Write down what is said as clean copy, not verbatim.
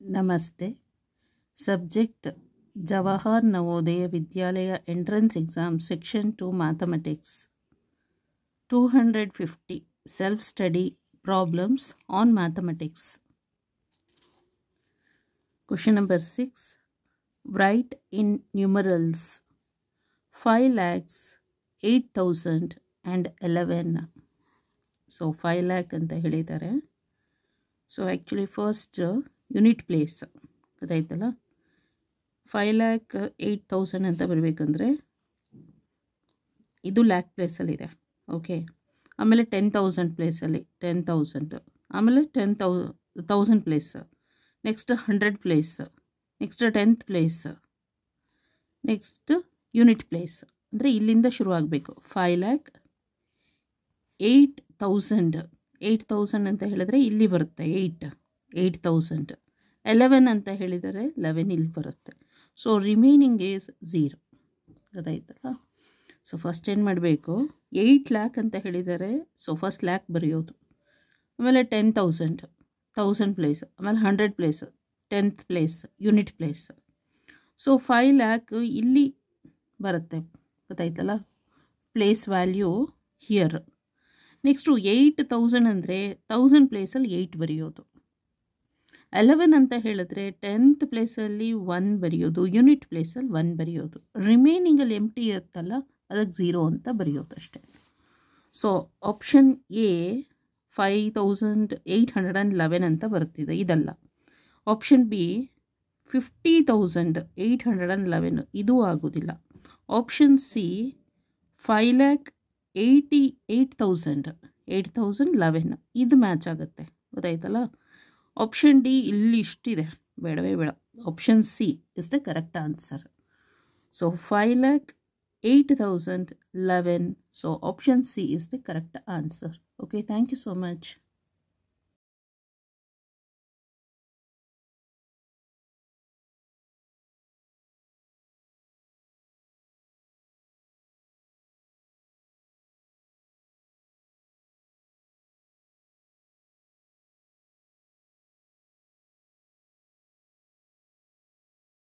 Namaste. Subject Jawahar Navodaya Vidyalaya Entrance Exam Section 2 Mathematics 250 Self-Study Problems on Mathematics. Question number 6. Write in numerals 5,08,011. So 5 lakh ಅಂತ ಹೇಳಿದ್ದಾರೆ. So actually first unit place ಗೊತ್ತಾಯ್ತಲ್ಲ. 5,08,000 ಅಂತ ಬರಬೇಕಂದ್ರೆ ಇದು lac ಪ್ಲೇಸಲ್ಲಿದೆ. Okay, ಆಮೇಲೆ 10,000 ಪ್ಲೇಸಲ್ಲಿ 10,000, ಆಮೇಲೆ 10,000 place, next 100 place, next 10th place, next unit place. ಅಂದರೆ ಇಲ್ಲಿಂದ ಶುರು ಆಗಬೇಕು. 5,08,000 ಅಂತ ಹೇಳಿದ್ರೆ ಇಲ್ಲಿ ಬರುತ್ತೆ 8,000. 11 ಅಂತ ಹೇಳಿದರೆ 11 ಇಲ್ಲಿ ಬರುತ್ತೆ. So remaining is 0. ಗೊತ್ತಾಯ್ತಲ್ಲ. ಸೊ ಫಸ್ಟ್ ಏನು ಮಾಡಬೇಕು, 8 ಲ್ಯಾಕ್ ಅಂತ ಹೇಳಿದರೆ ಸೊ ಫಸ್ಟ್ ಲ್ಯಾಕ್ ಬರೆಯೋದು, ಆಮೇಲೆ 10,000 1000 ಪ್ಲೇಸ್, ಆಮೇಲೆ 100 place, 10th place, unit place. So 5 lac ಇಲ್ಲಿ ಬರುತ್ತೆ. ಗೊತ್ತಾಯ್ತಲ್ಲ, ಪ್ಲೇಸ್ ವ್ಯಾಲ್ಯೂ ಹಿಯರ್. ನೆಕ್ಸ್ಟು 8,000 ಅಂದರೆ 1000 ಪ್ಲೇಸಲ್ಲಿ 8 ಬರೆಯೋದು. 11 ಅಂತ ಹೇಳಿದ್ರೆ 10th ಪ್ಲೇಸಲ್ಲಿ 1 ಬರೆಯೋದು, ಯೂನಿಟ್ ಪ್ಲೇಸಲ್ಲಿ 1 ಬರೆಯೋದು, ರಿಮೈನಿಂಗಲ್ಲಿ ಎಂಟಿ ಇರುತ್ತಲ್ಲ ಅದಕ್ಕೆ 0 ಅಂತ ಬರೆಯೋದು ಅಷ್ಟೇ. ಸೊ ಆಪ್ಷನ್ ಎ 5,811 ಅಂತ ಬರ್ತಿದೆ, ಇದಲ್ಲ. ಆಪ್ಷನ್ ಬಿ 50,811 ಇದು ಆಗೋದಿಲ್ಲ. ಆಪ್ಷನ್ ಸಿ 5,88,011 ಇದು ಮ್ಯಾಚ್ ಆಗುತ್ತೆ. ಗೊತ್ತಾಯ್ತಲ್ಲ. ಆಪ್ಷನ್ ಡಿ ಇಲ್ಲಿ ಇಷ್ಟಿದೆ, ಬೇಡವೇ ಬೇಡ. Option C is the correct answer. So 5,08,011. So option C is the correct answer. Okay, thank you so much.